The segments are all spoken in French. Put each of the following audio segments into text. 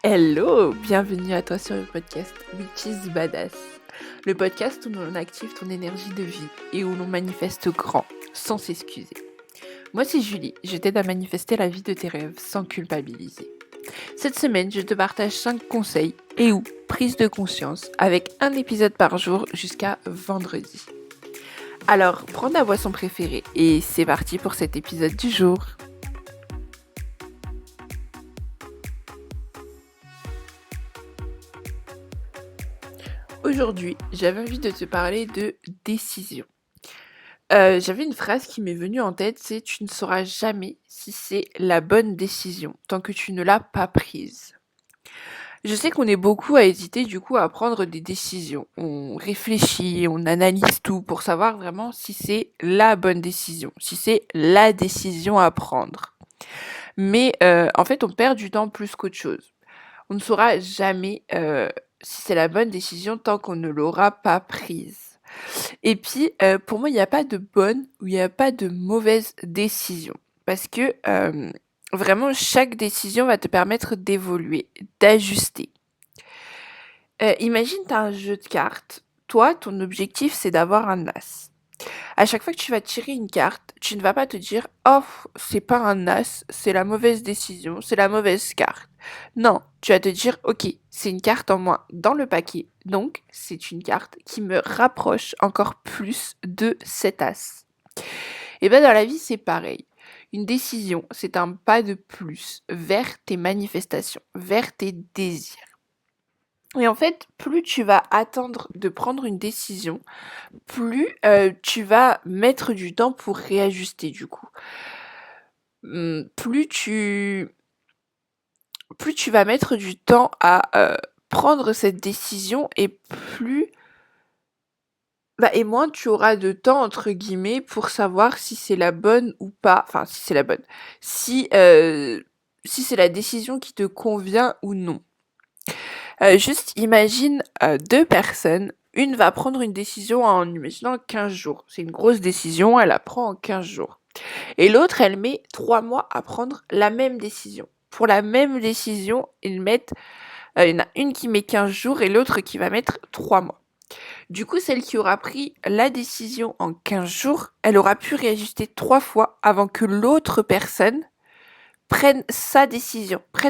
Hello, bienvenue à toi sur le podcast Which is Badass. Le podcast où l'on active ton énergie de vie et où l'on manifeste grand, sans s'excuser. Moi c'est Julie, je t'aide à manifester la vie de tes rêves sans culpabiliser. Cette semaine, je te partage 5 conseils et ou prise de conscience avec un épisode par jour jusqu'à vendredi. Alors, prends ta boisson préférée et c'est parti pour cet épisode du jour. Aujourd'hui, j'avais envie de te parler de décision. J'avais une phrase qui m'est venue en tête, c'est: «Tu ne sauras jamais si c'est la bonne décision tant que tu ne l'as pas prise». Je sais qu'on est beaucoup à hésiter du coup à prendre des décisions. On réfléchit, on analyse tout pour savoir vraiment si c'est la bonne décision, si c'est la décision à prendre. Mais en fait, on perd du temps plus qu'autre chose. On ne saura jamais, si c'est la bonne décision tant qu'on ne l'aura pas prise. Et puis, pour moi, il y a pas de bonne ou il y a pas de mauvaise décision. Parce que, vraiment chaque décision va te permettre d'évoluer, d'ajuster. Imagine tu as un jeu de cartes. Toi, ton objectif, c'est d'avoir un as. À chaque fois que tu vas tirer une carte, tu ne vas pas te dire: «Oh, c'est pas un as, c'est la mauvaise décision, c'est la mauvaise carte». Non, tu vas te dire: «OK, c'est une carte en moins dans le paquet, donc c'est une carte qui me rapproche encore plus de cet as». Et ben dans la vie, c'est pareil. Une décision, c'est un pas de plus vers tes manifestations, vers tes désirs. Et en fait, plus tu vas attendre de prendre une décision, plus, tu vas mettre du temps pour réajuster du coup. Plus tu vas mettre du temps à, prendre cette décision et et moins tu auras de temps entre guillemets pour savoir si c'est la bonne ou pas. Enfin, si c'est la bonne. Si c'est la décision qui te convient ou non. Juste imagine, 2 personnes, une va prendre une décision en imaginant 15 jours. C'est une grosse décision, elle la prend en 15 jours. Et l'autre, elle met 3 mois à prendre la même décision. Pour la même décision, il y en a une qui met 15 jours et l'autre qui va mettre 3 mois. Du coup, celle qui aura pris la décision en 15 jours, elle aura pu réajuster 3 fois avant que l'autre personne prenne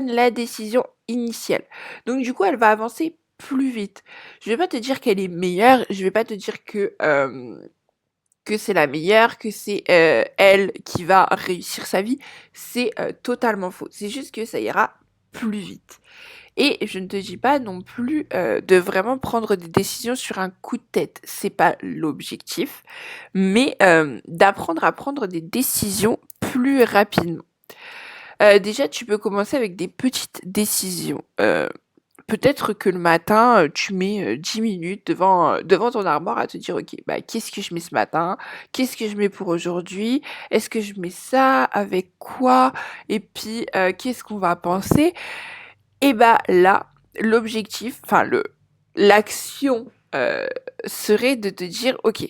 la décision initiale. Donc du coup, elle va avancer plus vite. Je vais pas te dire qu'elle est meilleure, je vais pas te dire que c'est la meilleure, que c'est, elle qui va réussir sa vie. C'est, totalement faux. C'est juste que ça ira plus vite. Et je ne te dis pas non plus, de vraiment prendre des décisions sur un coup de tête. C'est pas l'objectif, mais, d'apprendre à prendre des décisions plus rapidement. Déjà, tu peux commencer avec des petites décisions. Peut-être que le matin, tu mets, 10 minutes devant ton armoire à te dire: «OK, bah, qu'est-ce que je mets ce matin? Qu'est-ce que je mets pour aujourd'hui? Est-ce que je mets ça? Avec quoi? Et puis, qu'est-ce qu'on va penser?» Et bah, là, l'objectif, enfin l'action, serait de te dire: «OK,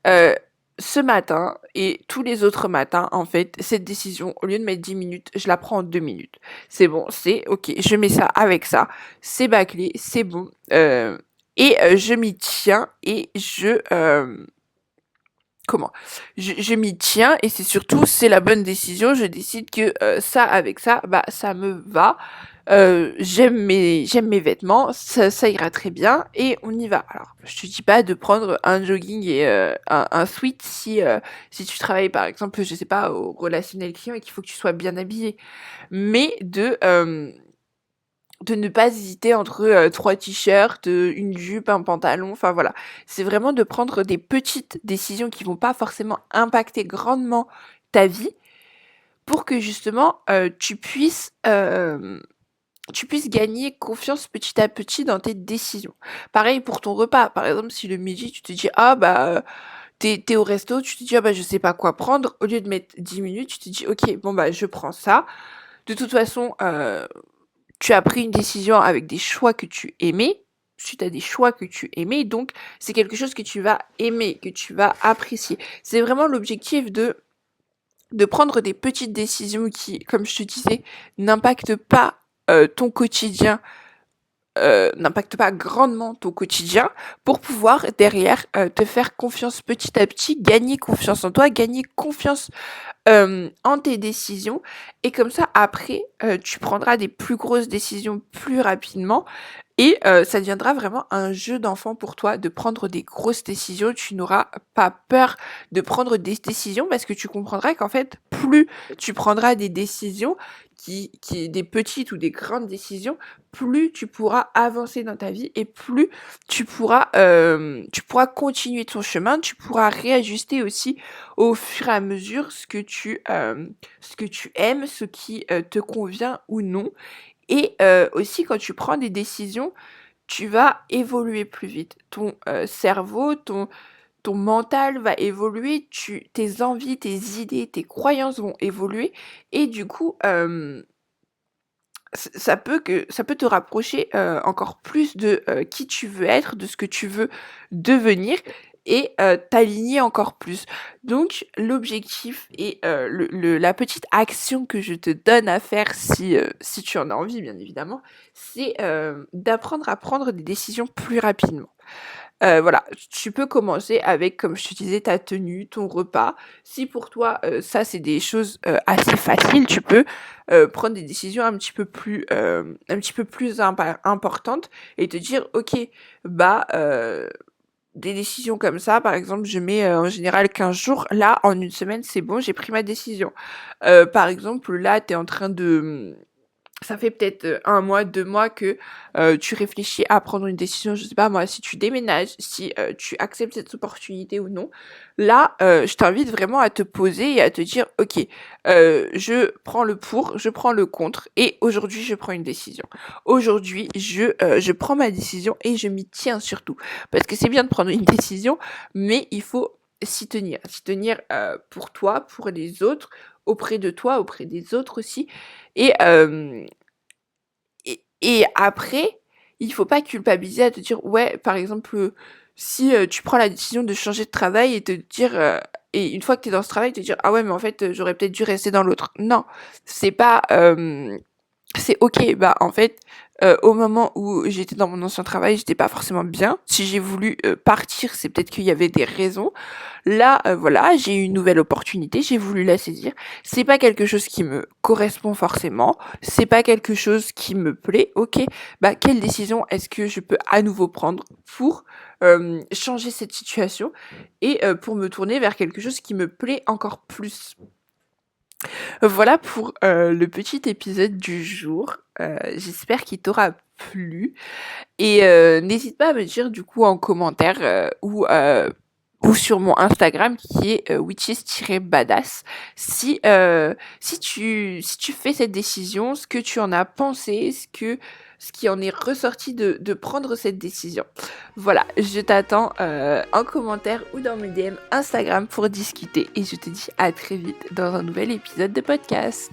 heu, ce matin et tous les autres matins, en fait, cette décision, au lieu de mettre 10 minutes, je la prends en 2 minutes. C'est bon, c'est OK, je mets ça avec ça, c'est bâclé, c'est bon, je m'y tiens et je m'y tiens et c'est surtout, c'est la bonne décision. Je décide que, ça avec ça, bah, ça me va. J'aime mes vêtements, ça ira très bien et on y va. Alors, je te dis pas de prendre un jogging et un sweat si tu travailles, par exemple, je sais pas, au relationnel client et qu'il faut que tu sois bien habillé. Mais de ne pas hésiter entre, 3 t-shirts, une jupe, un pantalon, enfin voilà. C'est vraiment de prendre des petites décisions qui vont pas forcément impacter grandement ta vie pour que justement, tu puisses gagner confiance petit à petit dans tes décisions. Pareil pour ton repas, par exemple, si le midi tu te dis: «Ah bah, tu au resto, tu te dis: «Ah bah, je sais pas quoi prendre», au lieu de mettre 10 minutes, tu te dis: «OK, bon bah, je prends ça». De toute façon, tu as pris une décision avec des choix que tu aimais, suite à des choix que tu aimais, donc c'est quelque chose que tu vas aimer, que tu vas apprécier. C'est vraiment l'objectif de prendre des petites décisions qui, comme je te disais, n'impactent pas, ton quotidien n'impacte pas grandement ton quotidien pour pouvoir derrière te faire confiance petit à petit, gagner confiance en toi, gagner confiance en tes décisions et comme ça après tu prendras des plus grosses décisions plus rapidement et ça deviendra vraiment un jeu d'enfant pour toi de prendre des grosses décisions. Tu n'auras pas peur de prendre des décisions parce que tu comprendras qu'en fait, plus tu prendras des décisions qui des petites ou des grandes décisions, plus tu pourras avancer dans ta vie et plus tu pourras continuer ton chemin, tu pourras réajuster aussi au fur et à mesure ce que tu aimes, ce qui, te convient ou non et aussi quand tu prends des décisions, tu vas évoluer plus vite. Ton, cerveau, ton mental va évoluer, tes envies, tes idées, tes croyances vont évoluer et du coup, ça peut te rapprocher, encore plus de, qui tu veux être, de ce que tu veux devenir et t'aligner encore plus. Donc l'objectif et la petite action que je te donne à faire si tu en as envie bien évidemment, c'est, d'apprendre à prendre des décisions plus rapidement. Voilà, tu peux commencer avec, comme je te disais, ta tenue, ton repas. Si pour toi, ça, c'est des choses, assez faciles, tu peux, prendre des décisions un petit peu plus importantes et te dire: «OK, bah, des décisions comme ça, par exemple, je mets, en général 15 jours. Là, en une semaine, c'est bon, j'ai pris ma décision». Par exemple, là, tu es en train de, ça fait peut-être, 1 mois, 2 mois que, tu réfléchis à prendre une décision, je sais pas moi, si tu déménages, si, tu acceptes cette opportunité ou non. Là, je t'invite vraiment à te poser et à te dire: «OK, je prends le pour, je prends le contre et aujourd'hui je prends une décision. Aujourd'hui je prends ma décision et je m'y tiens surtout». Parce que c'est bien de prendre une décision, mais il faut s'y tenir, pour toi, pour les autres, auprès de toi, auprès des autres aussi et et après, il faut pas culpabiliser à te dire ouais, par exemple, si, tu prends la décision de changer de travail et te dire, et une fois que tu es dans ce travail, te dire: «Ah ouais, mais en fait, j'aurais peut-être dû rester dans l'autre». Non, c'est pas, c'est OK, bah, en fait, au moment où j'étais dans mon ancien travail, j'étais pas forcément bien. Si j'ai voulu, partir, c'est peut-être qu'il y avait des raisons. Là, voilà, j'ai eu une nouvelle opportunité, j'ai voulu la saisir. C'est pas quelque chose qui me correspond forcément, c'est pas quelque chose qui me plaît. OK, bah, quelle décision est-ce que je peux à nouveau prendre pour, changer cette situation et pour me tourner vers quelque chose qui me plaît encore plus? Voilà pour, le petit épisode du jour. J'espère qu'il t'aura plu et n'hésite pas à me dire du coup en commentaire, ou sur mon Instagram qui est, witches-badass si tu fais cette décision, ce que tu en as pensé, ce qui en est ressorti de prendre cette décision. Voilà, je t'attends, en commentaire ou dans mes DM Instagram pour discuter et je te dis à très vite dans un nouvel épisode de podcast.